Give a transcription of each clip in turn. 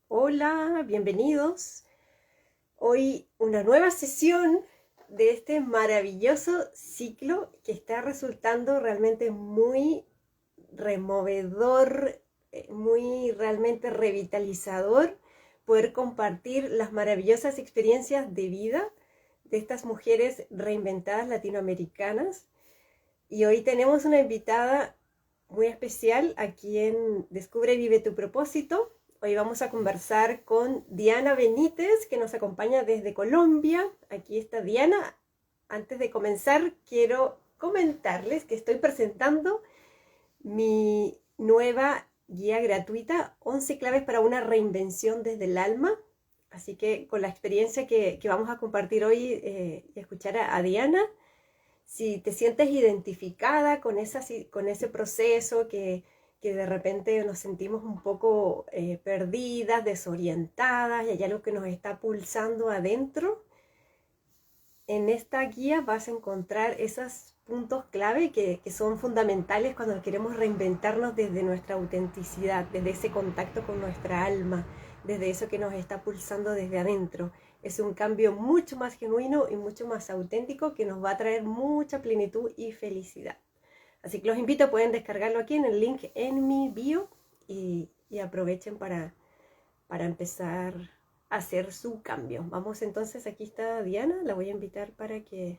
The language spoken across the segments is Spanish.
Hola, bienvenidos. Hoy una nueva sesión de este maravilloso ciclo que está resultando realmente muy removedor, muy realmente revitalizador, poder compartir las maravillosas experiencias de vida de estas mujeres reinventadas latinoamericanas. Y hoy tenemos una invitada muy especial aquí en Descubre, Vive tu propósito. Hoy vamos a conversar con Diana Benítez, que nos acompaña desde Colombia. Aquí está Diana. Antes de comenzar, quiero comentarles que estoy presentando mi nueva guía gratuita, 11 claves para una reinvención desde el alma. Así que con la experiencia que vamos a compartir hoy y escuchar a Diana, si te sientes identificada con, con ese proceso que de repente nos sentimos un poco perdidas, desorientadas y hay algo que nos está pulsando adentro, en esta guía vas a encontrar esos puntos clave que son fundamentales cuando queremos reinventarnos desde nuestra autenticidad, desde ese contacto con nuestra alma, desde eso que nos está pulsando desde adentro. Es un cambio mucho más genuino y mucho más auténtico que nos va a traer mucha plenitud y felicidad. Así que los invito, pueden descargarlo aquí en el link en mi bio y aprovechen para empezar a hacer su cambio. Vamos entonces, aquí está Diana, la voy a invitar para que...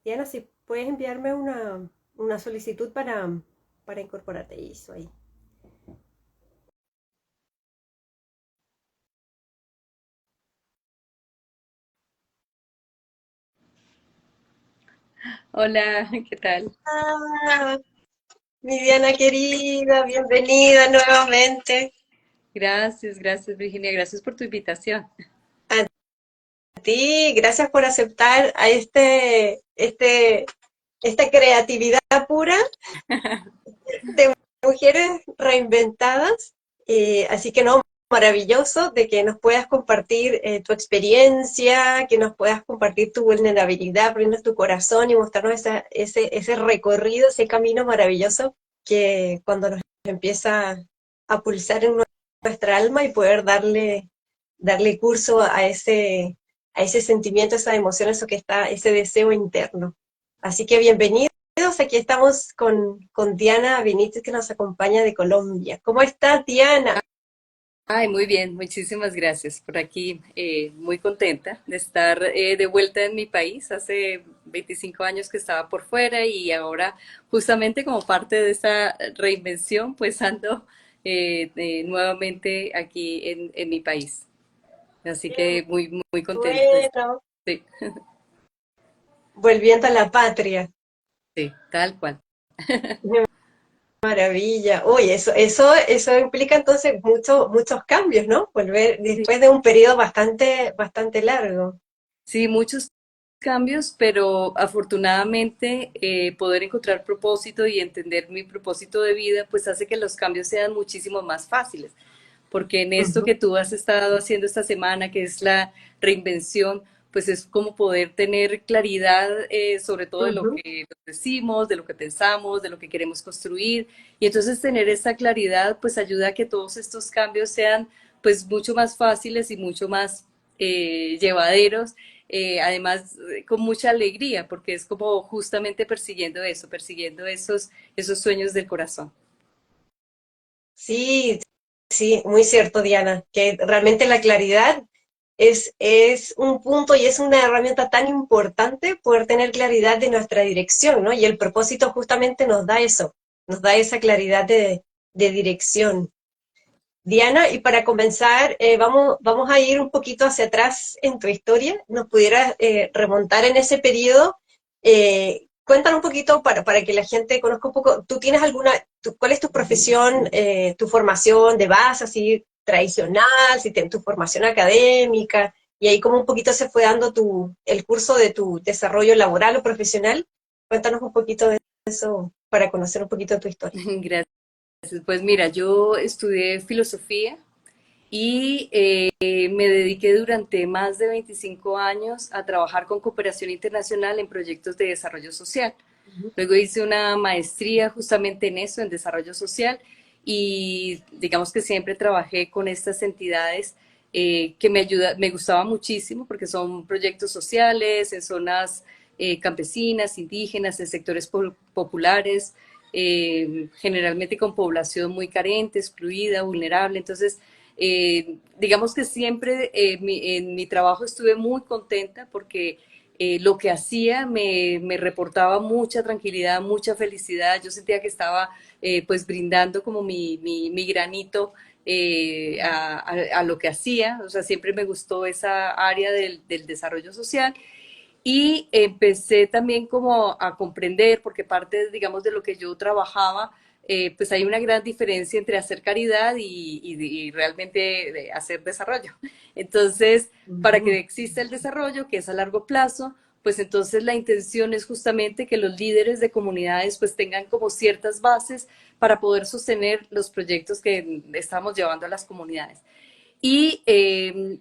Diana, si puedes enviarme una solicitud para incorporarte. Eso ahí. Hola, ¿qué tal? Ah, mi Diana querida, bienvenida nuevamente. Gracias, gracias Virginia, gracias por tu invitación. A ti, gracias por aceptar a esta creatividad pura de mujeres reinventadas. Así que no, maravilloso de que nos puedas compartir tu experiencia, que nos puedas compartir tu vulnerabilidad, abrirnos tu corazón y mostrarnos ese recorrido, ese camino maravilloso que cuando nos empieza a pulsar en nuestra alma y poder darle curso a ese sentimiento, esa emoción, eso que está, ese deseo interno. Así que bienvenido. Aquí estamos con Diana Benítez que nos acompaña de Colombia. ¿Cómo estás, Diana? Ay, muy bien, muchísimas gracias por aquí. Muy contenta de estar de vuelta en mi país. Hace 25 años que estaba por fuera y ahora justamente como parte de esa reinvención, pues ando nuevamente aquí en mi país. Así Qué que muy contenta de estar. bueno. Sí, Volviendo a la patria. sí, tal cual. Qué maravilla. Oye, eso implica entonces muchos cambios, ¿no? Volver después de un periodo bastante largo. Sí, muchos cambios, pero afortunadamente poder encontrar propósito y entender mi propósito de vida, pues hace que los cambios sean muchísimo más fáciles. Porque en esto Ujú, que tú has estado haciendo esta semana, que es la reinvención, pues es como poder tener claridad sobre todo de lo ujú. que decimos, de lo que pensamos, de lo que queremos construir. Y entonces tener esta claridad pues ayuda a que todos estos cambios sean pues mucho más fáciles y mucho más llevaderos, además con mucha alegría, porque es como justamente persiguiendo eso, persiguiendo esos sueños del corazón. Sí, sí, muy cierto, Diana, que realmente la claridad es un punto y es una herramienta tan importante poder tener claridad de nuestra dirección, ¿no? Y el propósito justamente nos da eso, nos da esa claridad de dirección. Diana, y para comenzar, vamos a ir un poquito hacia atrás en tu historia. ¿Nos pudieras remontar en ese periodo? Cuéntanos un poquito para que la gente conozca un poco. ¿Tú tienes cuál es tu profesión, tu formación de base, así tradicional, si tu formación académica? Y ahí como un poquito se fue dando el curso de tu desarrollo laboral o profesional. Cuéntanos un poquito de eso para conocer un poquito de tu historia. Gracias. Pues mira, yo estudié filosofía y me dediqué durante más de 25 años a trabajar con cooperación internacional en proyectos de desarrollo social. Ujú. Luego hice una maestría justamente en eso, en desarrollo social, y digamos que siempre trabajé con estas entidades que me gustaba muchísimo porque son proyectos sociales en zonas campesinas, indígenas, en sectores populares, generalmente con población muy carente, excluida, vulnerable. Entonces, digamos que siempre en mi trabajo estuve muy contenta porque lo que hacía me reportaba mucha tranquilidad, mucha felicidad. Yo sentía que estaba pues brindando como mi granito a lo que hacía. O sea, siempre me gustó esa área del desarrollo social. Y empecé también como a comprender, porque parte, digamos, de lo que yo trabajaba, pues hay una gran diferencia entre hacer caridad y realmente hacer desarrollo. Entonces, para que Ujú. exista el desarrollo, que es a largo plazo, pues entonces la intención es justamente que los líderes de comunidades pues tengan como ciertas bases para poder sostener los proyectos que estamos llevando a las comunidades y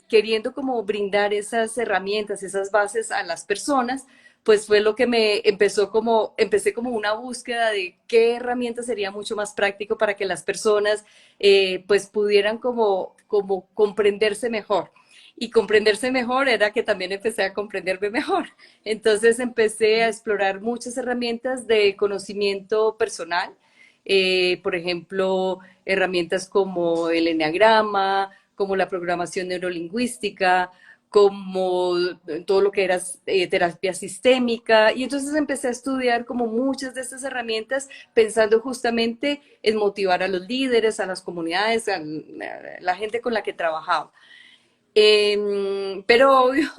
queriendo como brindar esas herramientas, esas bases a las personas, pues fue lo que me empecé como una búsqueda de qué herramienta sería mucho más práctico para que las personas pues pudieran como comprenderse mejor. Y comprenderse mejor era que también empecé a comprenderme mejor. Entonces empecé a explorar muchas herramientas de conocimiento personal, por ejemplo, herramientas como el enneagrama, como la programación neurolingüística, como todo lo que era terapia sistémica. Y entonces empecé a estudiar como muchas de estas herramientas pensando justamente en motivar a los líderes, a las comunidades, a la gente con la que trabajaba. Pero obvio,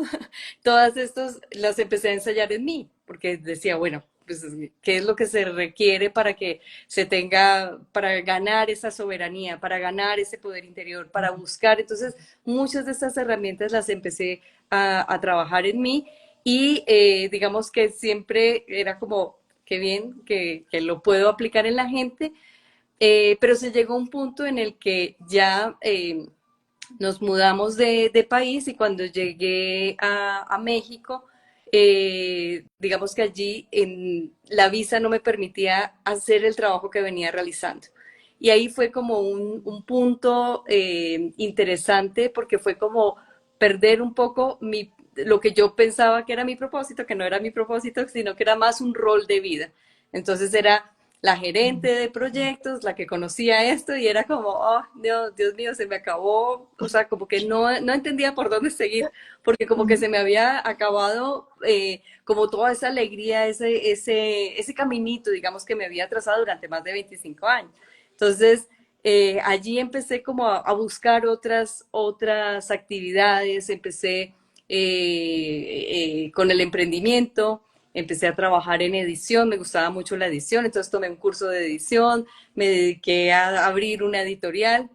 todas estas las empecé a ensayar en mí, porque decía, bueno, pues, ¿qué es lo que se requiere para que se tenga, para ganar esa soberanía, para ganar ese poder interior, para buscar? Entonces, muchas de estas herramientas las empecé a trabajar en mí y digamos que siempre era como, qué bien que lo puedo aplicar en la gente, pero se llegó a un punto en el que ya nos mudamos de país y cuando llegué a México, digamos que allí la visa no me permitía hacer el trabajo que venía realizando. Y ahí fue como un punto interesante porque fue como perder un poco lo que yo pensaba que era mi propósito, que no era mi propósito, sino que era más un rol de vida. Entonces era la gerente de proyectos, la que conocía esto y era como, oh, Dios mío, se me acabó, o sea, como que no entendía por dónde seguir, porque como que se me había acabado como toda esa alegría, ese caminito, digamos, que me había trazado durante más de 25 años. Entonces, allí empecé como a buscar otras actividades, empecé con el emprendimiento, empecé a trabajar en edición, me gustaba mucho la edición, entonces tomé un curso de edición, me dediqué a abrir una editorial,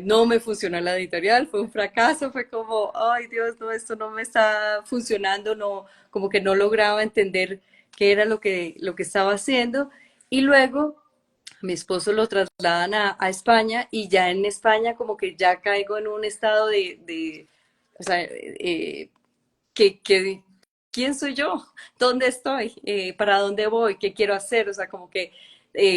no me funcionó la editorial, fue un fracaso, fue como, ay Dios, no, esto no me está funcionando, no, como que no lograba entender qué era lo que estaba haciendo, y luego mi esposo lo trasladan a España y ya en España como que ya caigo en un estado de o sea, que quién soy yo, dónde estoy, para dónde voy, qué quiero hacer, o sea, como que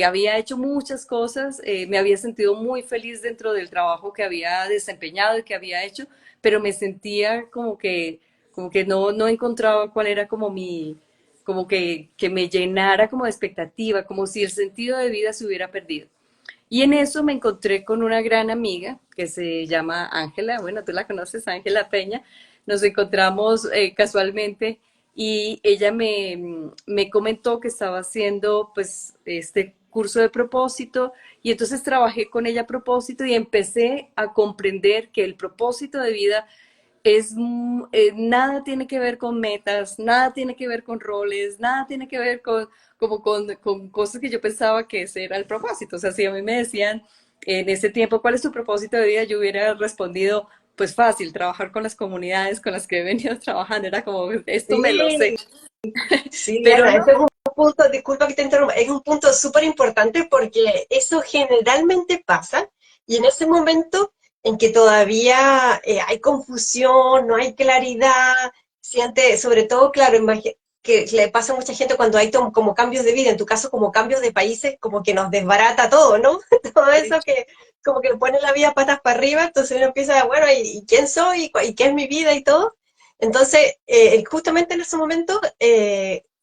había hecho muchas cosas, me había sentido muy feliz dentro del trabajo que había desempeñado y que había hecho, pero me sentía como que no encontraba cuál era como como que me llenara como de expectativa, como si el sentido de vida se hubiera perdido. Y en eso me encontré con una gran amiga que se llama Ángela, bueno, tú la conoces, Ángela Peña. Nos encontramos casualmente y ella me comentó que estaba haciendo pues este curso de propósito y entonces trabajé con ella a propósito y empecé a comprender que el propósito de vida nada tiene que ver con metas, nada tiene que ver con roles, nada tiene que ver con cosas que yo pensaba que ese era el propósito. O sea, si a mí me decían en ese tiempo, ¿cuál es tu propósito de vida? Yo hubiera respondido, pues fácil, trabajar con las comunidades con las que he venido trabajando. Era como, esto me lo sé. Sí, sí, Pero Ana, no, ese es un punto, disculpa que te interrumpa, es un punto súper importante porque eso generalmente pasa y en ese momento en que todavía hay confusión, no hay claridad, siente, sobre todo, claro, que le pasa a mucha gente cuando hay como cambios de vida, en tu caso como cambios de países, como que nos desbarata todo, ¿no? Todo eso que como que pone la vida patas para arriba, entonces uno empieza, bueno, ¿y quién soy? ¿Y qué es mi vida? Y todo. Entonces, justamente en ese momento,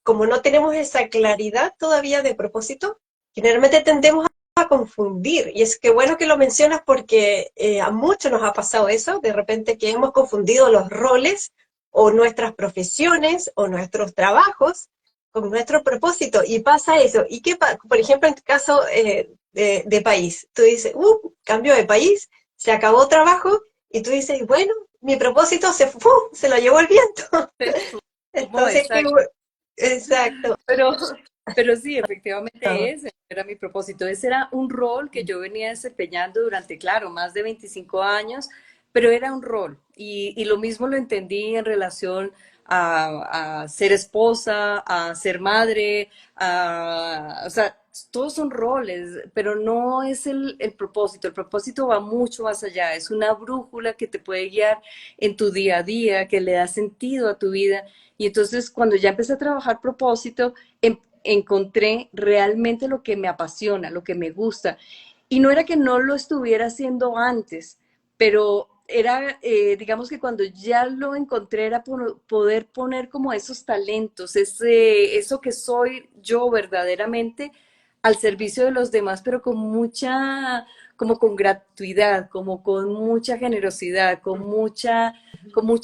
como no tenemos esa claridad todavía de propósito, generalmente tendemos a confundir. Y es que bueno que lo mencionas porque a muchos nos ha pasado eso, de repente que hemos confundido los roles o nuestras profesiones o nuestros trabajos con nuestro propósito. Y pasa eso. ¿Y qué por ejemplo, en tu caso de país? Tú dices, cambio de país, se acabó trabajo, y tú dices, bueno, mi propósito se lo llevó el viento. Como Entonces, exacto. exacto. Pero, pero sí, efectivamente ese era mi propósito. Ese era un rol que yo venía desempeñando durante, claro, más de 25 años, pero era un rol. Y lo mismo lo entendí en relación a ser esposa, a ser madre, o sea, todos son roles, pero no es el propósito. El propósito va mucho más allá. Es una brújula que te puede guiar en tu día a día, que le da sentido a tu vida. Y entonces cuando ya empecé a trabajar propósito, encontré realmente lo que me apasiona, lo que me gusta. Y no era que no lo estuviera haciendo antes, pero era, digamos que cuando ya lo encontré era poder poner como esos talentos, eso que soy yo verdaderamente al servicio de los demás, pero con mucha, como con gratuidad, como con mucha generosidad, con mucha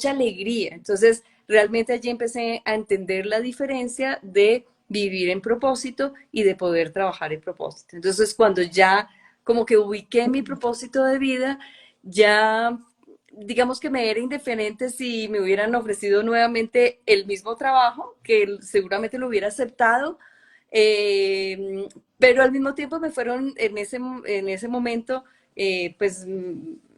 alegría. Entonces, realmente allí empecé a entender la diferencia de vivir en propósito y de poder trabajar en propósito. Entonces, cuando ya como que ubiqué mi propósito de vida, ya digamos que me era indiferente si me hubieran ofrecido nuevamente el mismo trabajo, que seguramente lo hubiera aceptado, pero al mismo tiempo me fueron en ese momento, pues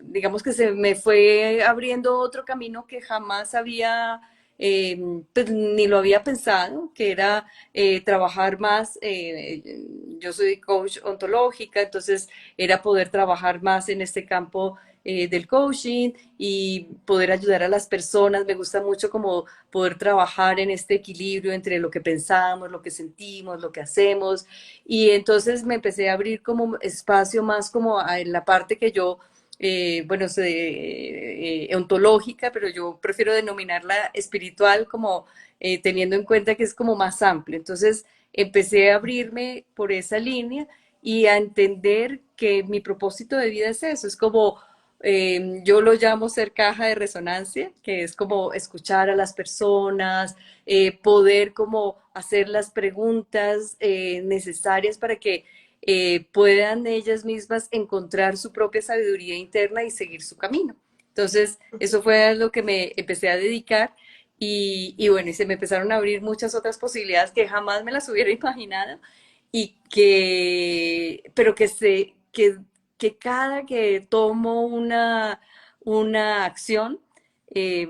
digamos que se me fue abriendo otro camino que jamás había, pues, ni lo había pensado, que era trabajar más. Yo soy coach ontológica, entonces era poder trabajar más en este campo del coaching y poder ayudar a las personas. Me gusta mucho como poder trabajar en este equilibrio entre lo que pensamos, lo que sentimos, lo que hacemos. Y entonces me empecé a abrir como espacio más como en la parte que yo, bueno, ontológica, pero yo prefiero denominarla espiritual como teniendo en cuenta que es como más amplio. Entonces empecé a abrirme por esa línea y a entender que mi propósito de vida es eso, es como yo lo llamo ser caja de resonancia, que es como escuchar a las personas, poder como hacer las preguntas necesarias para que puedan ellas mismas encontrar su propia sabiduría interna y seguir su camino. Entonces, eso fue a lo que me empecé a dedicar y bueno, y se me empezaron a abrir muchas otras posibilidades que jamás me las hubiera imaginado y pero que cada que tomo una acción, eh,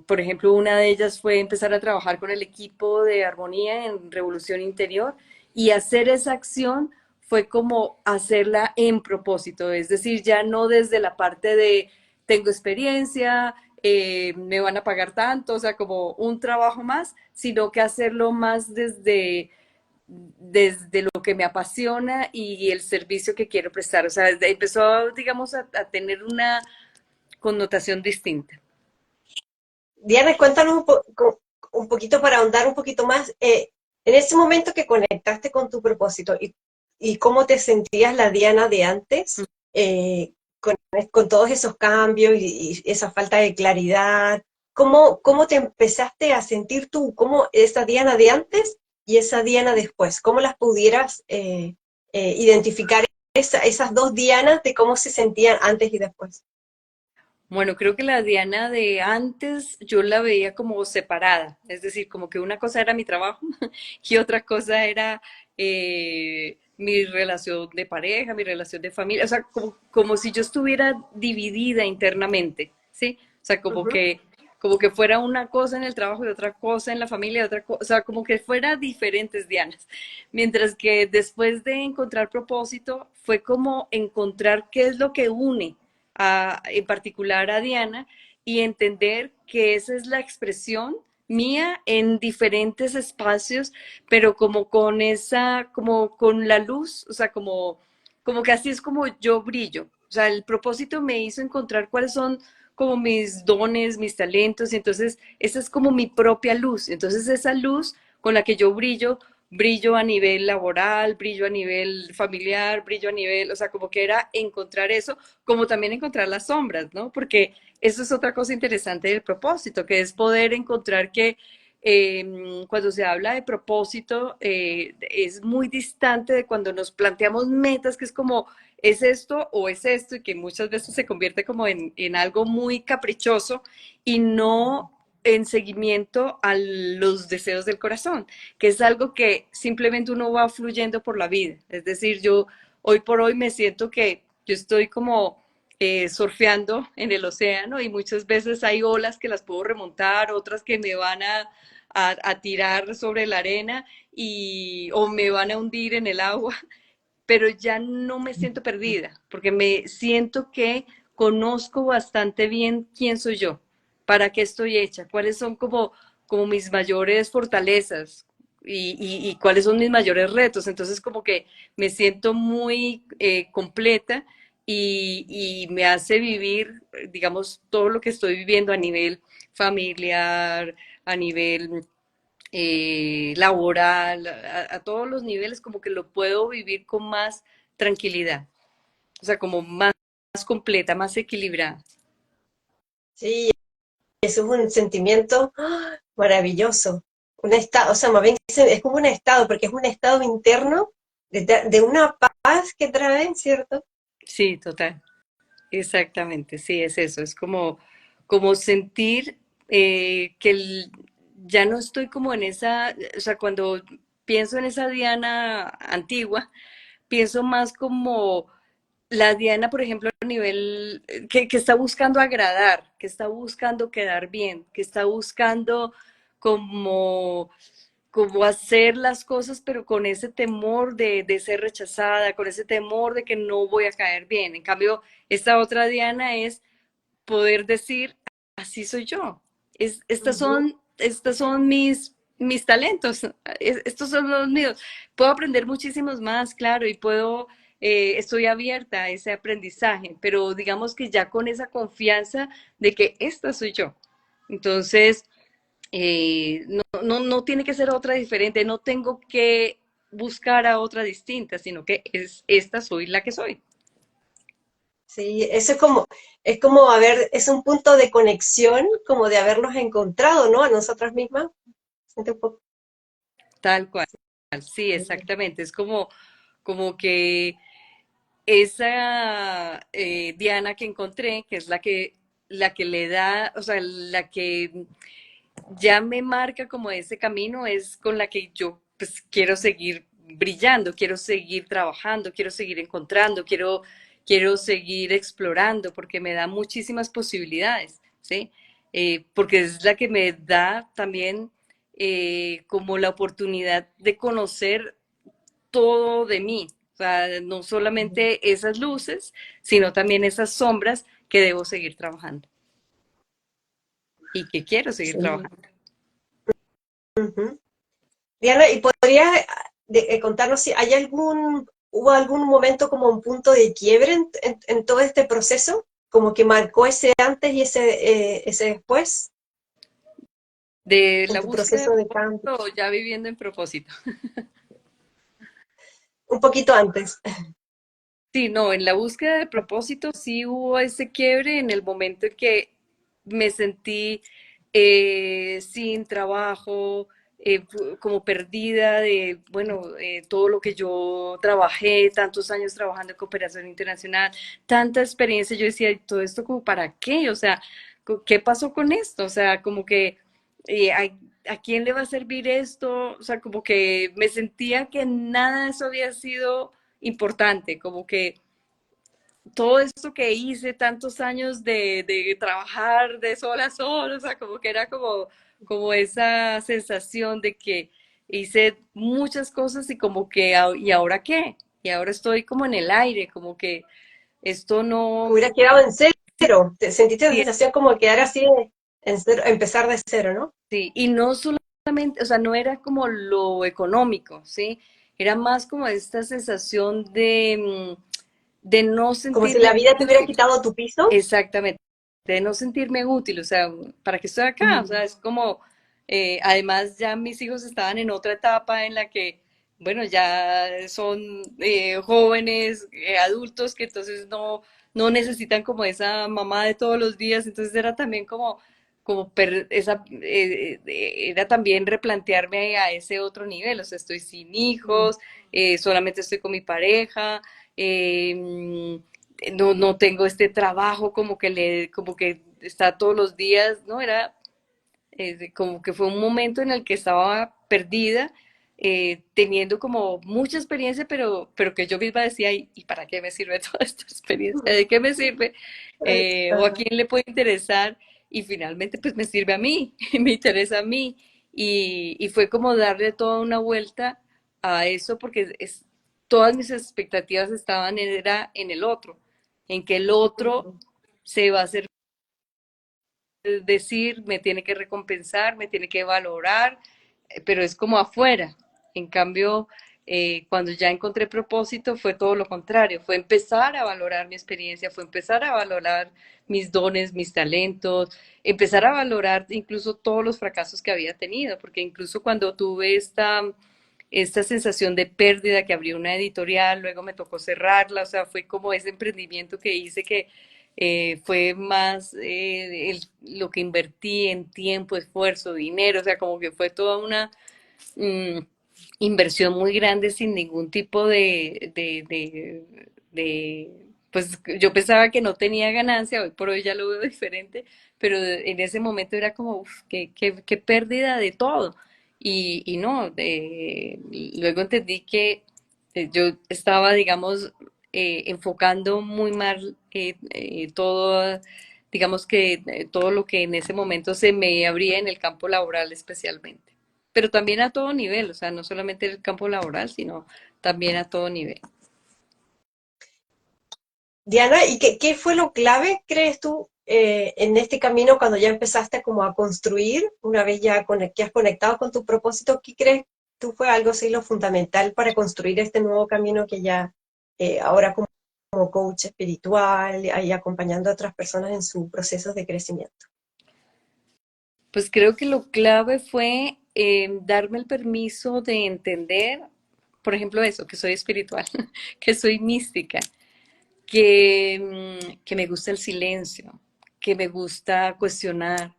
por ejemplo, una de ellas fue empezar a trabajar con el equipo de armonía en Revolución Interior y hacer esa acción fue como hacerla en propósito, es decir, ya no desde la parte de tengo experiencia, me van a pagar tanto, o sea, como un trabajo más, sino que hacerlo más desde lo que me apasiona y el servicio que quiero prestar. O sea, empezó, digamos, a tener una connotación distinta. Diana, cuéntanos un poquito para ahondar un poquito más, en ese momento que conectaste con tu propósito y cómo te sentías la Diana de antes, con todos esos cambios y esa falta de claridad, ¿cómo te empezaste a sentir tú? ¿Cómo esa Diana de antes y esa Diana después? ¿Cómo las pudieras identificar esas dos Dianas de cómo se sentían antes y después? Bueno, creo que la Diana de antes yo la veía como separada, es decir, como que una cosa era mi trabajo y otra cosa era mi relación de pareja, mi relación de familia, o sea, como si yo estuviera dividida internamente, ¿sí? O sea, Ujú. como que fuera una cosa en el trabajo y otra cosa en la familia, otra cosa, o sea, como que fuera diferentes Dianas. Mientras que después de encontrar propósito, fue como encontrar qué es lo que une en particular a Diana y entender que esa es la expresión mía en diferentes espacios, pero como con esa, como con la luz, o sea, como que así es como yo brillo. O sea, el propósito me hizo encontrar cuáles son como mis dones, mis talentos, y entonces esa es como mi propia luz. Entonces esa luz con la que yo brillo, brillo a nivel laboral, brillo a nivel familiar, brillo a nivel, o sea, como que era encontrar eso, como también encontrar las sombras, ¿no? Porque eso es otra cosa interesante del propósito, que es poder encontrar que cuando se habla de propósito es muy distante de cuando nos planteamos metas, que es como, es esto o es esto, y que muchas veces se convierte como en algo muy caprichoso y no en seguimiento a los deseos del corazón, que es algo que simplemente uno va fluyendo por la vida. Es decir, yo hoy por hoy me siento que yo estoy como surfeando en el océano y muchas veces hay olas que las puedo remontar, otras que me van a tirar sobre la arena o me van a hundir en el agua, pero ya no me siento perdida, porque me siento que conozco bastante bien quién soy yo, para qué estoy hecha, cuáles son como mis mayores fortalezas y cuáles son mis mayores retos. Entonces como que me siento muy completa y me hace vivir, digamos, todo lo que estoy viviendo a nivel familiar, a nivel laboral, a todos los niveles, como que lo puedo vivir con más tranquilidad, o sea, como más completa, más equilibrada. Sí, eso es un sentimiento maravilloso. Un estado, o sea, más bien es como un estado, porque es un estado interno de una paz que trae, ¿cierto? Sí, total, exactamente, sí, es eso, es como sentir que ya no estoy como en esa, o sea, cuando pienso en esa Diana antigua, pienso más como la Diana, por ejemplo, a nivel que está buscando agradar, que está buscando quedar bien, que está buscando como, como hacer las cosas, pero con ese temor de ser rechazada, con ese temor de que no voy a caer bien. En cambio, esta otra Diana es poder decir, así soy yo. Ujú. Estas son mis talentos, estos son los míos. Puedo aprender muchísimos más, claro, y estoy abierta a ese aprendizaje, pero digamos que ya con esa confianza de que esta soy yo. Entonces, no tiene que ser otra diferente, no tengo que buscar a otra distinta, sino que esta soy la que soy. Sí, eso es como haber, es un punto de conexión, como de habernos encontrado, ¿no? A nosotras mismas. Siento un poco. Tal cual, sí, exactamente. Es como que esa Diana que encontré, que es la que le da, o sea, la que ya me marca como ese camino, es con la que yo pues quiero seguir brillando, quiero seguir trabajando, quiero seguir encontrando, quiero seguir explorando, porque me da muchísimas posibilidades, ¿sí? Porque es la que me da también como la oportunidad de conocer todo de mí. O sea, no solamente esas luces, sino también esas sombras que debo seguir trabajando y que quiero seguir Sí. trabajando. Ujú. Diana, ¿y podrías contarnos si hubo algún momento como un punto de quiebre en todo este proceso? Como que marcó ese antes y ese después De en la tu búsqueda de proceso de cambio. propósito o ya viviendo en propósito. Un poquito antes. Sí, no, en la búsqueda de propósito sí hubo ese quiebre en el momento en que me sentí sin trabajo, como perdida de, bueno, todo lo que yo trabajé, tantos años trabajando en cooperación internacional, tanta experiencia, yo decía, ¿y todo esto como para qué? O sea, ¿qué pasó con esto? O sea, como que, ¿a quién le va a servir esto? O sea, como que me sentía que nada de eso había sido importante, como que todo esto que hice, tantos años de trabajar de sol a sol, o sea, como que era como esa sensación de que hice muchas cosas y como que, ¿y ahora qué? Y ahora estoy como en el aire, como que esto no, Hubiera quedado en cero. ¿Te sentiste la sí, sensación como de quedar así empezar de cero, ¿no? Sí, y no solamente, o sea, no era como lo económico, ¿sí? Era más como esta sensación de no Como si sentirme la vida te hubiera útil. quitado tu piso. Exactamente, de no sentirme útil, o sea, ¿para qué estoy acá? O sea, Mm, es como, además ya mis hijos estaban en otra etapa en la que, bueno, ya son jóvenes, adultos, que entonces no necesitan como esa mamá de todos los días, entonces era también era también replantearme a ese otro nivel, o sea, estoy sin mm, hijos, solamente estoy con mi pareja, eh, no tengo este trabajo como que está todos los días, ¿no? Era como que fue un momento en el que estaba perdida, teniendo como mucha experiencia, pero que yo misma decía, ¿y para qué me sirve toda esta experiencia? ¿De qué me sirve? ¿O a ajá. quién le puede interesar? Y finalmente pues me sirve a mí, me interesa a mí. Y fue como darle toda una vuelta a eso porque todas mis expectativas estaban era en el otro, en que el otro Mm. se va a hacer decir, me tiene que recompensar, me tiene que valorar, pero es como afuera. En cambio, cuando ya encontré propósito fue todo lo contrario, fue empezar a valorar mi experiencia, fue empezar a valorar mis dones, mis talentos, empezar a valorar incluso todos los fracasos que había tenido, porque incluso cuando tuve esta sensación de pérdida que abrí una editorial, luego me tocó cerrarla, o sea, fue como ese emprendimiento que hice que fue más lo que invertí en tiempo, esfuerzo, dinero, o sea, como que fue toda una mm, inversión muy grande sin ningún tipo pues yo pensaba que no tenía ganancia, hoy por hoy ya lo veo diferente, pero en ese momento era como, uf, qué pérdida de todo. Y no, luego entendí que yo estaba, digamos, enfocando muy mal todo, digamos que todo lo que en ese momento se me abría en el campo laboral especialmente, pero también a todo nivel, o sea, no solamente en el campo laboral, sino también a todo nivel. Diana, ¿y qué fue lo clave, crees tú, en este camino cuando ya empezaste como a construir, una vez ya que has conectado con tu propósito, qué crees tú fue algo así lo fundamental para construir este nuevo camino que ya ahora como coach espiritual y acompañando a otras personas en sus procesos de crecimiento? Pues creo que lo clave fue darme el permiso de entender, por ejemplo, eso, que soy espiritual, que soy mística, que me gusta el silencio, que me gusta cuestionar,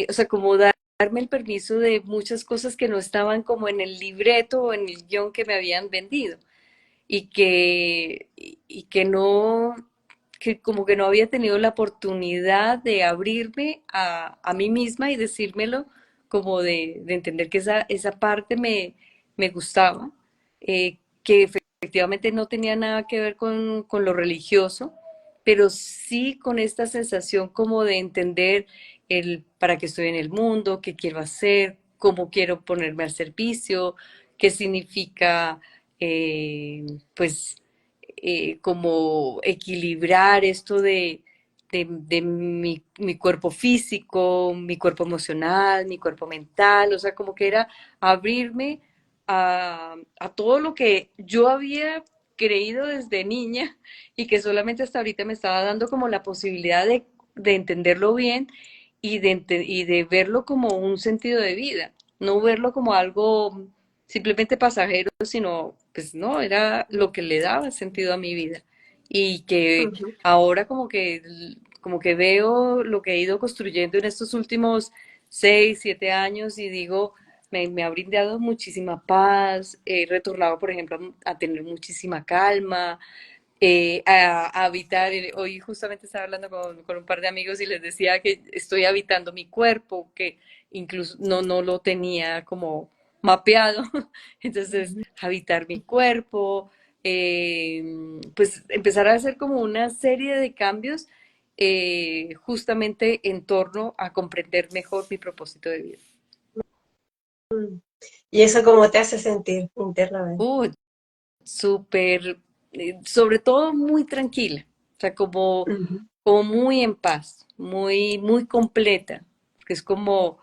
o sea, como darme el permiso de muchas cosas que no estaban como en el libreto o en el guión que me habían vendido y que no, que como que no había tenido la oportunidad de abrirme a mí misma y decírmelo, como de entender que esa parte me gustaba, que efectivamente no tenía nada que ver con lo religioso, pero sí con esta sensación como de entender el para qué estoy en el mundo, qué quiero hacer, cómo quiero ponerme al servicio, qué significa eh, pues como equilibrar esto de mi cuerpo físico, mi cuerpo emocional, mi cuerpo mental, o sea, como que era abrirme a todo lo que yo había creído desde niña y que solamente hasta ahorita me estaba dando como la posibilidad de entenderlo bien y de verlo como un sentido de vida, no verlo como algo simplemente pasajero, sino, pues no, era lo que le daba sentido a mi vida. Y que Ujú. ahora como que veo lo que he ido construyendo en estos últimos 6, 7 años y digo, me ha brindado muchísima paz, he retornado, por ejemplo, a tener muchísima calma, a habitar. Hoy justamente estaba hablando con un par de amigos y les decía que estoy habitando mi cuerpo, que incluso no lo tenía como mapeado. Entonces, habitar mi cuerpo, eh, pues empezar a hacer como una serie de cambios justamente en torno a comprender mejor mi propósito de vida. ¿Y eso cómo te hace sentir internamente? Uh, Súper, sobre todo muy tranquila. O sea, como, Ujú. como muy en paz, muy, muy completa, que es como,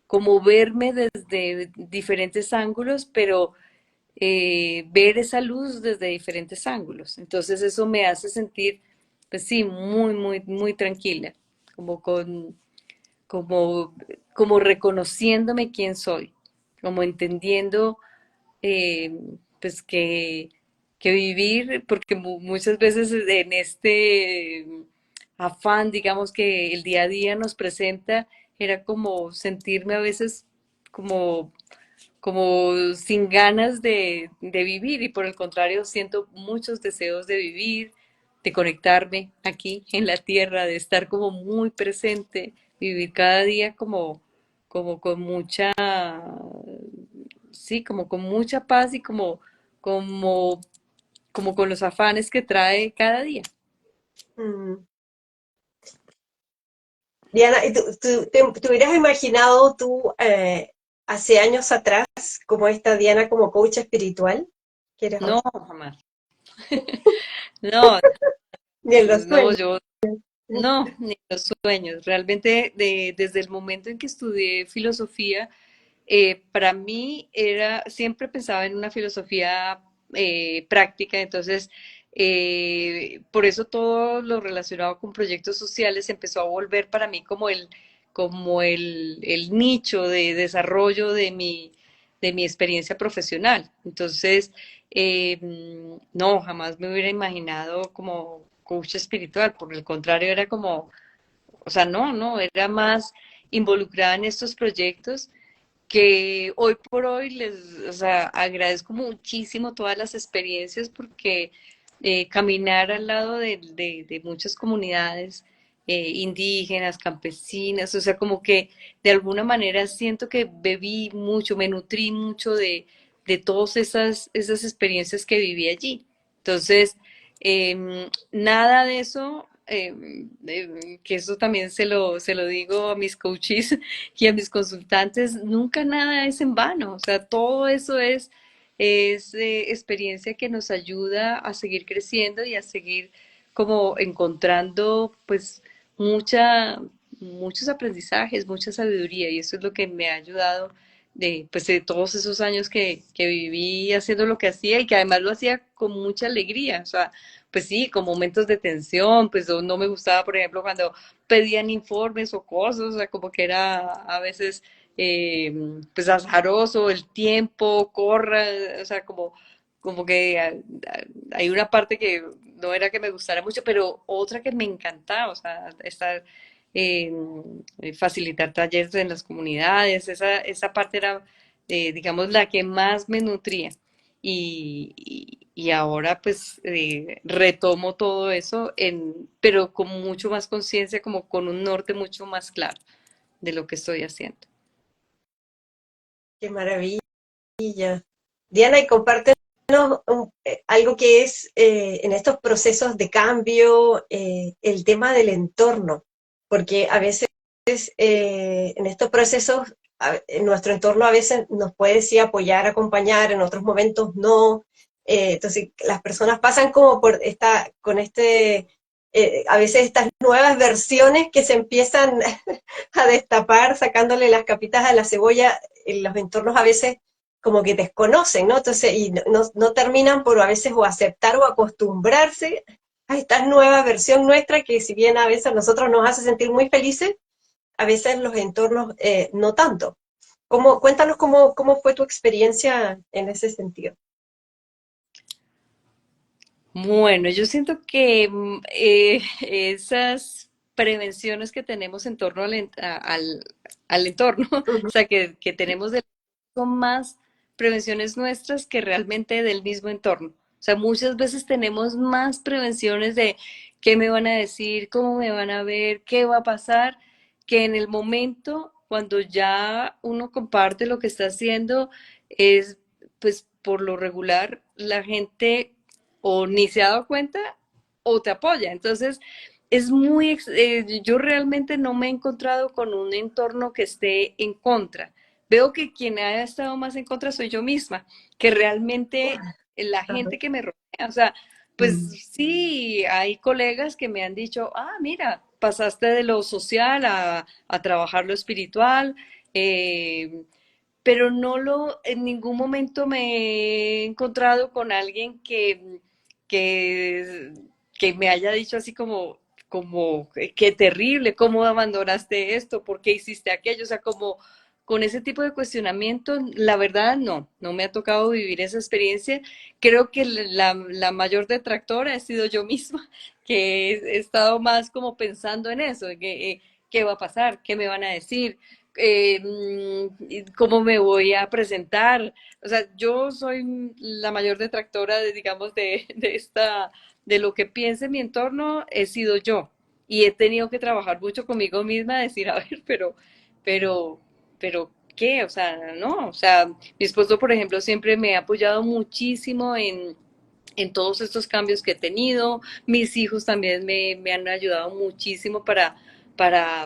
como verme desde diferentes ángulos, pero ver esa luz desde diferentes ángulos. Entonces eso me hace sentir, pues sí, muy, muy, muy tranquila, como con, como, como reconociéndome quién soy, como entendiendo eh, pues que vivir, porque muchas veces en este afán, digamos, que el día a día nos presenta, era como sentirme a veces como, como sin ganas de vivir y por el contrario siento muchos deseos de vivir, de conectarme aquí en la tierra, de estar como muy presente, vivir cada día como, como con mucha, sí, como con mucha paz y como, como, como con los afanes que trae cada día. Mm. Diana, ¿y te hubieras imaginado tú hace años atrás como esta Diana como coach espiritual que eres hoy? No, jamás. No, Ni en los no, sueños. yo no, ni los sueños. Realmente desde el momento en que estudié filosofía, para mí era, siempre pensaba en una filosofía práctica, entonces por eso todo lo relacionado con proyectos sociales empezó a volver para mí como el nicho de desarrollo de mi experiencia profesional. Entonces, no, jamás me hubiera imaginado como coach espiritual, por el contrario, era como, o sea, no, era más involucrada en estos proyectos que hoy por hoy les, o sea, agradezco muchísimo todas las experiencias porque caminar al lado de muchas comunidades indígenas, campesinas, o sea, como que de alguna manera siento que bebí mucho, me nutrí mucho de todas esas experiencias que viví allí. Entonces, nada de eso, que eso también se lo digo a mis coaches, y a mis consultantes, nunca nada es en vano, o sea, todo eso es experiencia que nos ayuda a seguir creciendo y a seguir como encontrando pues mucha, muchos aprendizajes, mucha sabiduría y eso es lo que me ha ayudado de, pues, de todos esos años que viví haciendo lo que hacía y que además lo hacía con mucha alegría, o sea, pues sí, con momentos de tensión, pues no me gustaba, por ejemplo, cuando pedían informes o cosas, o sea, como que era a veces pues azaroso el tiempo, corra, o sea, como, como que hay una parte que no era que me gustara mucho, pero otra que me encantaba, o sea, estar, eh, facilitar talleres en las comunidades, esa parte era, digamos, la que más me nutría. Y ahora pues retomo todo eso, pero con mucho más conciencia, como con un norte mucho más claro de lo que estoy haciendo. Qué maravilla. Diana, y compártenos algo que es en estos procesos de cambio, el tema del entorno, porque a veces en estos procesos en nuestro entorno a veces nos puede sí apoyar, acompañar, en otros momentos no. Entonces las personas pasan como por con a veces estas nuevas versiones que se empiezan a destapar, sacándole las capitas a la cebolla, en los entornos a veces como que desconocen, ¿no? Entonces, y no terminan por a veces o aceptar o acostumbrarse a esta nueva versión nuestra que si bien a veces a nosotros nos hace sentir muy felices, a veces los entornos no tanto. Cuéntanos cómo fue tu experiencia en ese sentido. Bueno, yo siento que esas prevenciones que tenemos en torno al entorno, o Ujú. sea, que tenemos son más prevenciones nuestras que realmente del mismo entorno. O sea, muchas veces tenemos más prevenciones de qué me van a decir, cómo me van a ver, qué va a pasar, que en el momento cuando ya uno comparte lo que está haciendo, es pues por lo regular la gente o ni se ha dado cuenta o te apoya. Entonces, es muy, yo realmente no me he encontrado con un entorno que esté en contra. Veo que quien ha estado más en contra soy yo misma, que realmente la Ajá. gente que me rodea, o sea, Mm. Pues sí, hay colegas que me han dicho, ah, mira, pasaste de lo social a trabajar lo espiritual, eh, pero en ningún momento me he encontrado con alguien que, que me haya dicho así como, qué terrible, ¿cómo abandonaste esto? ¿Por qué hiciste aquello? O sea, como con ese tipo de cuestionamiento, la verdad no me ha tocado vivir esa experiencia. Creo que la mayor detractora he sido yo misma, que he estado más como pensando en eso, en qué va a pasar, qué me van a decir, cómo me voy a presentar. O sea, yo soy la mayor detractora de, digamos, de lo que piense mi entorno, he sido yo. Y he tenido que trabajar mucho conmigo misma, decir, a ver, pero, pero, ¿qué? O sea, no, o sea, mi esposo, por ejemplo, siempre me ha apoyado muchísimo en todos estos cambios que he tenido. Mis hijos también me han ayudado muchísimo para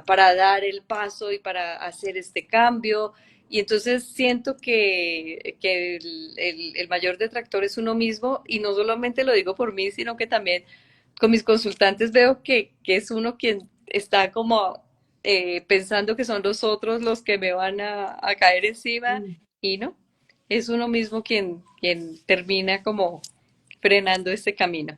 dar el paso y para hacer este cambio. Y entonces siento que el mayor detractor es uno mismo y no solamente lo digo por mí, sino que también con mis consultantes veo que es uno quien está como pensando que son los otros los que me van a caer encima Mm. y no, es uno mismo quien termina como frenando este camino.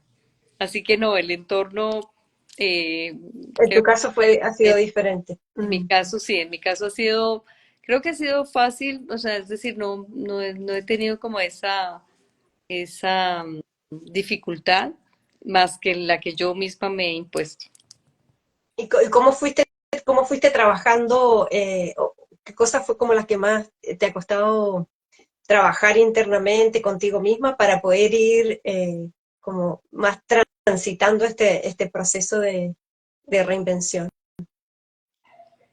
Así que no, el entorno, eh, En creo tu caso ha sido que diferente. en mi Mm. caso sí, en mi caso ha sido, creo que ha sido fácil, o sea, es decir, no he tenido como esa dificultad más que la que yo misma me he impuesto. ¿Y cómo fuiste trabajando? ¿Qué cosas fue como las que más te ha costado trabajar internamente contigo misma para poder ir como más transitando este proceso de reinvención?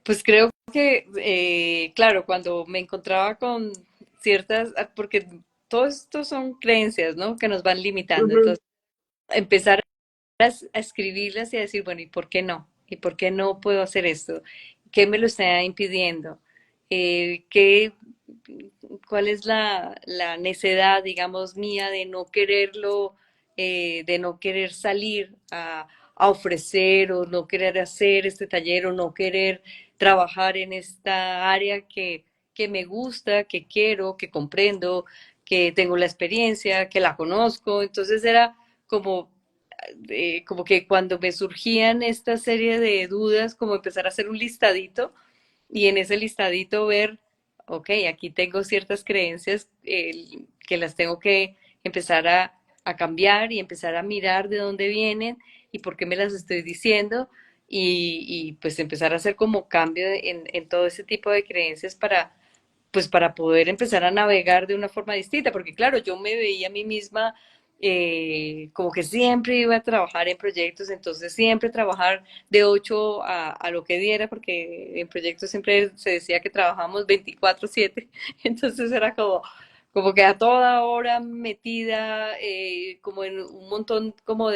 Pues creo que, claro, cuando me encontraba con ciertas, porque todo esto son creencias, ¿no? Que nos van limitando. Ujú. Entonces, empezar a escribirlas y a decir, bueno, ¿y por qué no? ¿Y por qué no puedo hacer esto? ¿Qué me lo está impidiendo? ¿Qué, cuál es la necedad, digamos, mía de no quererlo, de no querer salir a ofrecer o no querer hacer este taller o no querer trabajar en esta área que me gusta, que quiero, que comprendo, que tengo la experiencia, que la conozco? Entonces era como como que cuando me surgían esta serie de dudas, como empezar a hacer un listadito y en ese listadito ver, ok, aquí tengo ciertas creencias que las tengo que empezar a cambiar y empezar a mirar de dónde vienen y por qué me las estoy diciendo y pues empezar a hacer como cambio en todo ese tipo de creencias pues para poder empezar a navegar de una forma distinta, porque claro, yo me veía a mí misma como que siempre iba a trabajar en proyectos, entonces siempre trabajar de 8 a lo que diera, porque en proyectos siempre se decía que trabajamos 24/7, entonces era como que a toda hora metida, como en un montón como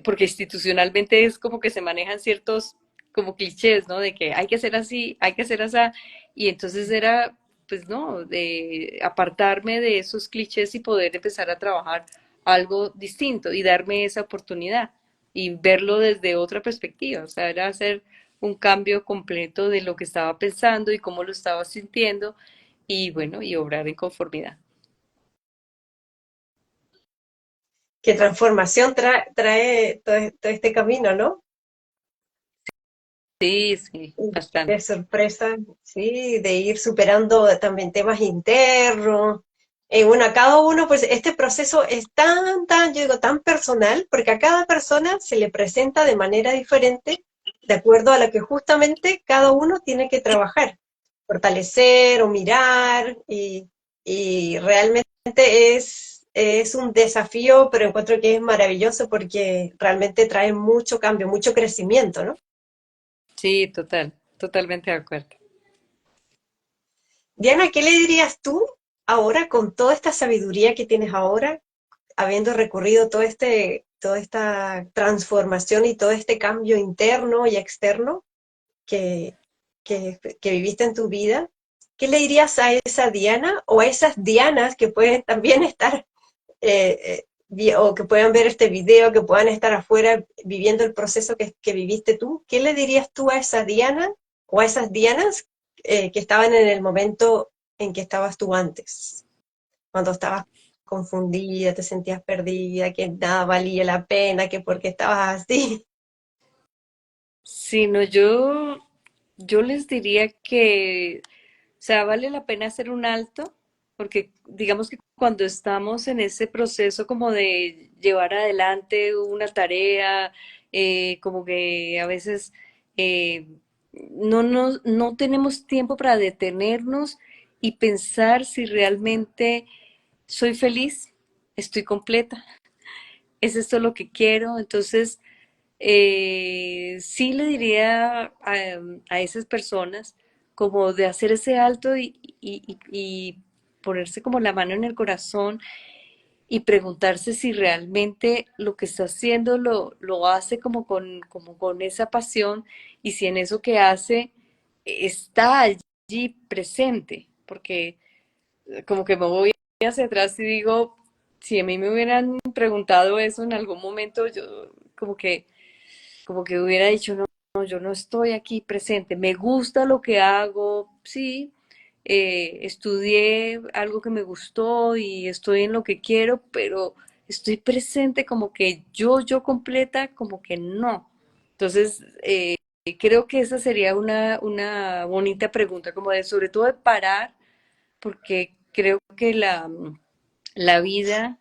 porque institucionalmente es como que se manejan ciertos como clichés, ¿no? De que hay que hacer así, hay que hacer así, y entonces era, pues no, de apartarme de esos clichés y poder empezar a trabajar algo distinto y darme esa oportunidad y verlo desde otra perspectiva, o sea, era hacer un cambio completo de lo que estaba pensando y cómo lo estaba sintiendo y bueno, y obrar en conformidad. ¿Qué transformación trae todo este camino, no? Sí, sí, De bastante. sorpresa, sí, de ir superando también temas internos. Bueno, a cada uno, pues este proceso es yo digo, tan personal, porque a cada persona se le presenta de manera diferente, de acuerdo a lo que justamente cada uno tiene que trabajar, fortalecer o mirar, y realmente es un desafío, pero encuentro que es maravilloso porque realmente trae mucho cambio, mucho crecimiento, ¿no? Sí, totalmente de acuerdo. Diana, ¿qué le dirías tú ahora con toda esta sabiduría que tienes ahora, habiendo recorrido toda esta transformación y todo este cambio interno y externo que, que viviste en tu vida? ¿Qué le dirías a esa Diana o a esas Dianas que pueden también estar o que puedan ver este video, que puedan estar afuera viviendo el proceso que viviste tú, ¿qué le dirías tú a esa Diana o a esas Dianas que estaban en el momento en que estabas tú antes? Cuando estabas confundida, te sentías perdida, que nada valía la pena, que porque estabas así. Sí, no, yo les diría que, o sea, vale la pena hacer un alto, porque digamos que cuando estamos en ese proceso como de llevar adelante una tarea, como que a veces eh, no tenemos tiempo para detenernos y pensar si realmente soy feliz, estoy completa, es esto lo que quiero. Entonces, sí le diría a esas personas como de hacer ese alto y ponerse como la mano en el corazón y preguntarse si realmente lo que está haciendo lo hace como con esa pasión y si en eso que hace está allí presente, porque como que me voy hacia atrás y digo, si a mí me hubieran preguntado eso en algún momento, yo como que hubiera dicho, no, no, yo no estoy aquí presente, me gusta lo que hago, sí, estudié algo que me gustó y estoy en lo que quiero, pero estoy presente como que yo completa, como que no. Entonces, creo que esa sería una bonita pregunta, como de sobre todo de parar, porque creo que la vida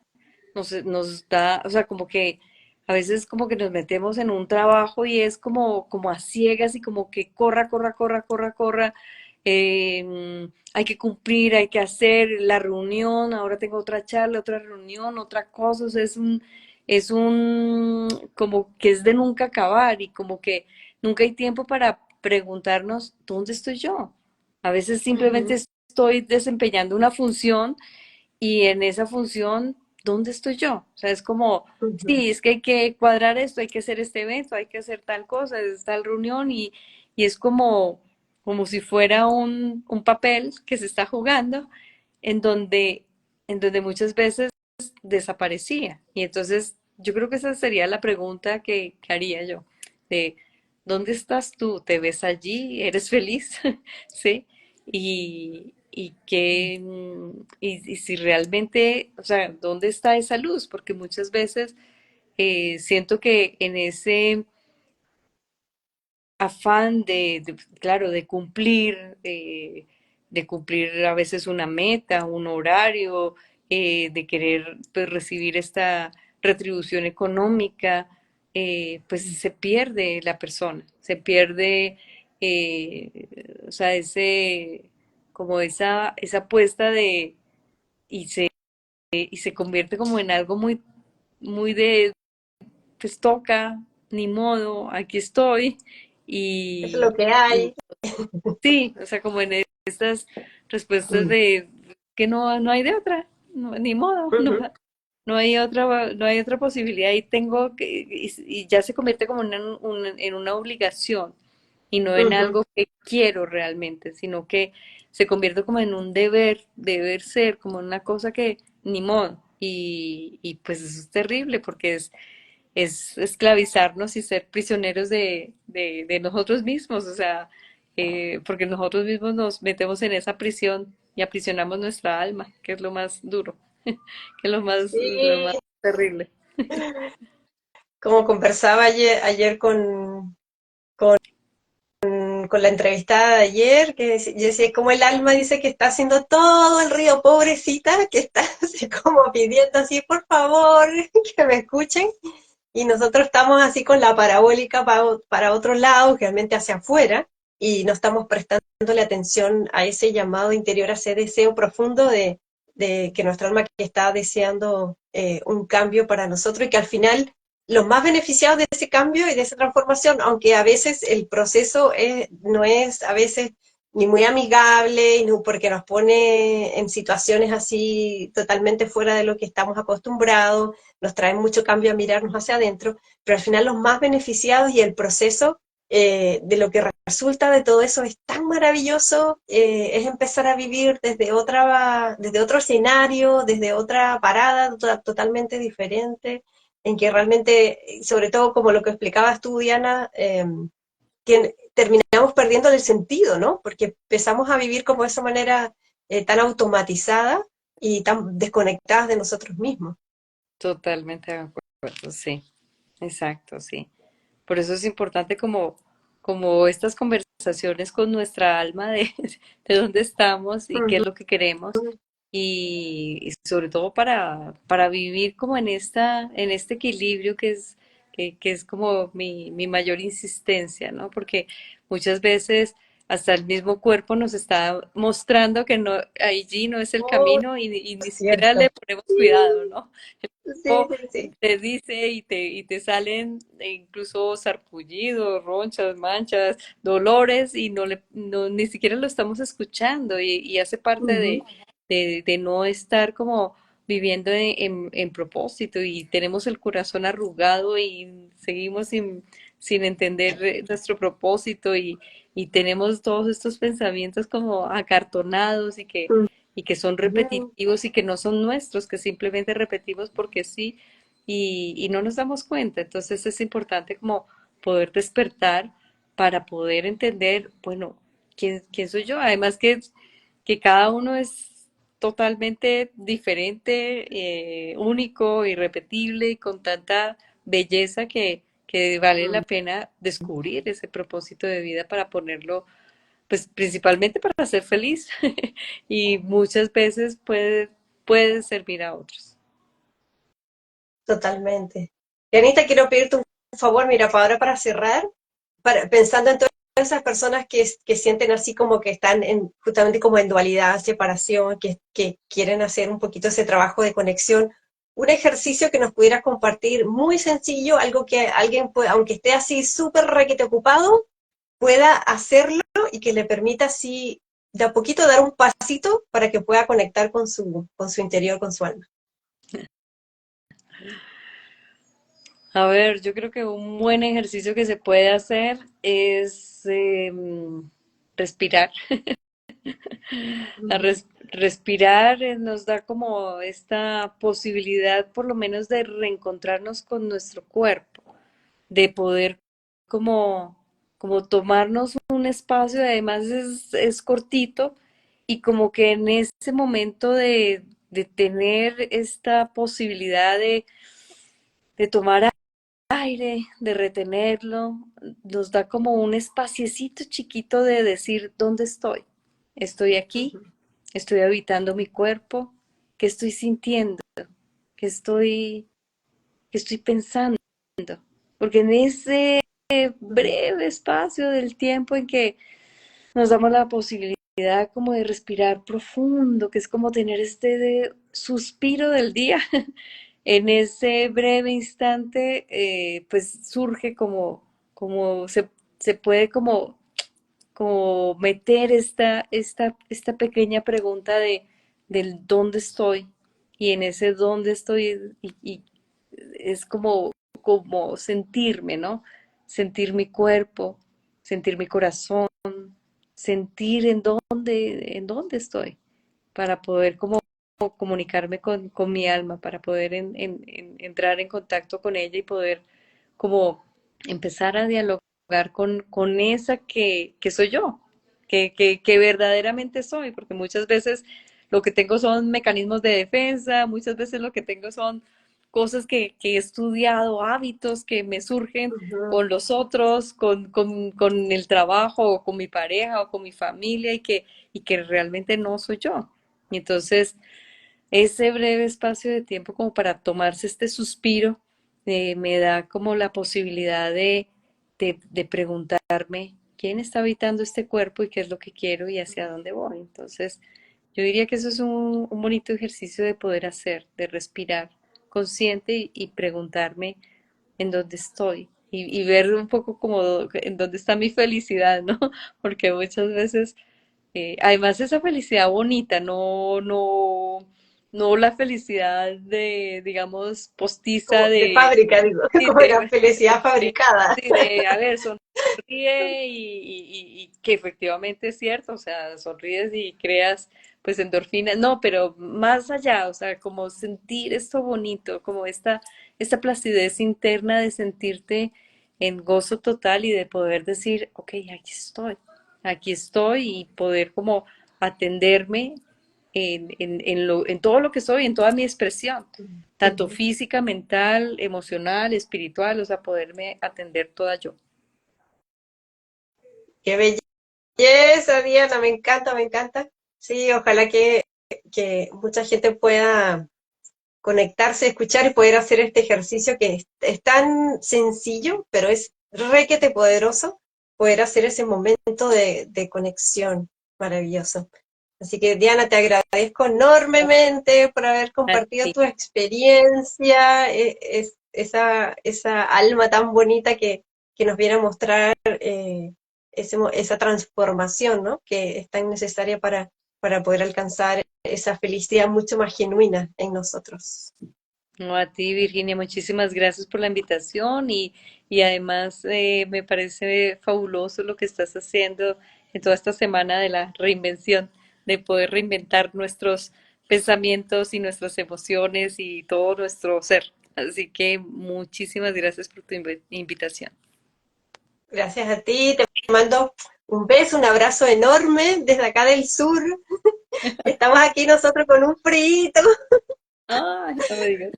nos da, o sea, como que a veces como que nos metemos en un trabajo y es como a ciegas y como que corra. Hay que cumplir, hay que hacer la reunión, ahora tengo otra charla, otra reunión, otra cosa, o sea, como que es de nunca acabar y como que nunca hay tiempo para preguntarnos, ¿dónde estoy yo? A veces simplemente Ujú, estoy desempeñando una función y en esa función, ¿dónde estoy yo? O sea, es como, ujú. sí, es que hay que cuadrar esto, hay que hacer este evento, hay que hacer tal cosa, es tal reunión y es como si fuera un papel que se está jugando en en donde muchas veces desaparecía. Y entonces yo creo que esa sería la pregunta que haría yo, de ¿dónde estás tú? ¿Te ves allí? ¿Eres feliz? ¿Sí? Y si realmente, o sea, ¿dónde está esa luz? Porque muchas veces siento que en ese afán claro, de cumplir a veces una meta, un horario, de querer pues, recibir esta retribución económica, pues se pierde la persona, se pierde, o sea, como esa apuesta y se convierte como en algo muy pues toca, ni modo, aquí estoy. Es lo que Y hay. sí, o sea, como en estas respuestas Mm, de que no hay de otra, ni modo, ujú, no hay otra posibilidad y y ya se convierte como en una obligación y no en ujú. algo que quiero realmente, sino que se convierte como en un deber ser, como una cosa que ni modo. Y pues eso es terrible porque es esclavizarnos y ser prisioneros de nosotros mismos, o sea, porque nosotros mismos nos metemos en esa prisión y aprisionamos nuestra alma, que es lo más duro, que es lo más Sí, terrible. como conversaba ayer con la entrevistada de ayer, yo decía, como el alma dice que está haciendo todo el río, pobrecita, que está así como pidiendo así, por favor, que me escuchen. Y nosotros estamos así con la parabólica para otro lado, realmente hacia afuera, y no estamos prestándole atención a ese llamado interior, a ese deseo profundo de que nuestra alma que está deseando un cambio para nosotros y que al final los más beneficiados de ese cambio y de esa transformación, aunque a veces el proceso no es a veces ni muy amigable, y no, porque nos pone en situaciones así totalmente fuera de lo que estamos acostumbrados, nos trae mucho cambio a mirarnos hacia adentro, pero al final los más beneficiados y el proceso de lo que resulta de todo eso es tan maravilloso, es empezar a vivir desde otro escenario, desde otra parada totalmente diferente, en que realmente, sobre todo como lo que explicabas tú, Diana, que terminamos perdiendo el sentido, ¿no? Porque empezamos a vivir como de esa manera tan automatizada y tan desconectadas de nosotros mismos. Totalmente de acuerdo, sí, exacto, sí. Por eso es importante como estas conversaciones con nuestra alma de, de dónde estamos y qué es Ujú. lo que queremos y sobre todo para vivir como en este equilibrio que es como mi mayor insistencia, ¿no? Porque muchas veces hasta el mismo cuerpo nos está mostrando que no, allí no es el Oh, camino y ni siquiera cierto. le ponemos cuidado, ¿no? Sí, sí, sí. Te dice y te salen incluso sarpullidos, ronchas, manchas, dolores y ni siquiera lo estamos escuchando y hace parte Ujú. de no estar como viviendo en propósito y tenemos el corazón arrugado y seguimos sin entender nuestro propósito y tenemos todos estos pensamientos como acartonados y que son Ujú. repetitivos y que no son nuestros, que simplemente repetimos porque sí y no nos damos cuenta. Entonces es importante como poder despertar para poder entender, bueno, quién soy yo? Además que cada uno es totalmente diferente, único, irrepetible y con tanta belleza que vale la pena descubrir ese propósito de vida para ponerlo, pues principalmente para ser feliz y muchas veces puede servir a otros. Totalmente. Y Anita, quiero pedirte un favor, mira, para ahora para cerrar, pensando en todas esas personas que sienten así como que están justamente como en dualidad, separación, que quieren hacer un poquito ese trabajo de conexión, un ejercicio que nos pudieras compartir muy sencillo, algo que alguien, aunque esté así súper requete ocupado, pueda hacerlo y que le permita así de a poquito dar un pasito para que pueda conectar con su interior, con su alma. A ver, yo creo que un buen ejercicio que se puede hacer es respirar. Respirar nos da como esta posibilidad, por lo menos, de reencontrarnos con nuestro cuerpo, de poder como, como tomarnos un espacio, además es cortito, y como que en ese momento de tener esta posibilidad de tomar aire, de retenerlo, nos da como un espaciecito chiquito de decir, ¿dónde estoy? Estoy aquí, estoy habitando mi cuerpo, ¿qué estoy sintiendo? ¿Qué qué estoy pensando? Porque en ese breve espacio del tiempo en que nos damos la posibilidad como de respirar profundo, que es como tener este suspiro del día, en ese breve instante, pues surge como se puede como meter esta pequeña pregunta del dónde estoy, y en ese dónde estoy, y es como sentirme, ¿no? Sentir mi cuerpo, sentir mi corazón, sentir en dónde estoy, para poder como comunicarme con mi alma, para poder entrar en contacto con ella y poder como empezar a dialogar con esa que soy yo, que verdaderamente soy, porque muchas veces lo que tengo son mecanismos de defensa, muchas veces lo que tengo son cosas que he estudiado, hábitos que me surgen Ujú. con los otros, con el trabajo, o con mi pareja, o con mi familia, y que realmente no soy yo. Y entonces, ese breve espacio de tiempo como para tomarse este suspiro, me da como la posibilidad de preguntarme quién está habitando este cuerpo y qué es lo que quiero y hacia dónde voy. Entonces, yo diría que eso es un bonito ejercicio de poder hacer, de respirar consciente y preguntarme en dónde estoy y ver un poco como en dónde está mi felicidad, ¿no? Porque muchas veces, además esa felicidad bonita, no la felicidad de, digamos, postiza Como de fábrica, digo, sí, como la felicidad fabricada. sí, de, a ver, sonríe sonríe y que efectivamente es cierto, o sea, sonríes y creas pues endorfinas, no, pero más allá, o sea, como sentir esto bonito, como esta placidez interna de sentirte en gozo total y de poder decir, ok, aquí estoy y poder como atenderme en todo lo que soy, en toda mi expresión, tanto Ujú. física, mental, emocional, espiritual, o sea, poderme atender toda yo. Qué belleza, Diana, me encanta, me encanta. Sí, ojalá que mucha gente pueda conectarse, escuchar y poder hacer este ejercicio que es tan sencillo, pero es requete poderoso, poder hacer ese momento de conexión maravilloso. Así que Diana, te agradezco enormemente por haber A compartido ti. tu experiencia, esa alma tan bonita que nos viene a mostrar esa transformación, ¿no? Que es tan necesaria para poder alcanzar esa felicidad mucho más genuina en nosotros. No, a ti, Virginia, muchísimas gracias por la invitación y además me parece fabuloso lo que estás haciendo en toda esta semana de la reinvención, de poder reinventar nuestros pensamientos y nuestras emociones y todo nuestro ser. Así que muchísimas gracias por tu invitación. Gracias a ti, te mando un beso, un abrazo enorme desde acá del sur. Estamos aquí nosotros con un frito, Ay, no me digas.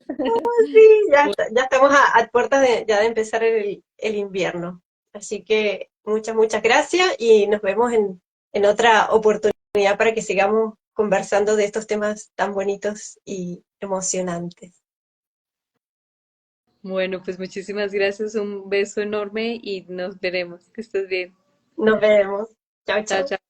sí, ya estamos a puertas ya de empezar el invierno. Así que muchas, muchas gracias y nos vemos en otra oportunidad para que sigamos conversando de estos temas tan bonitos y emocionantes. Bueno, pues muchísimas gracias, un beso enorme y nos veremos. Que estés bien. Nos vemos. Chao, Chao, chao. chao.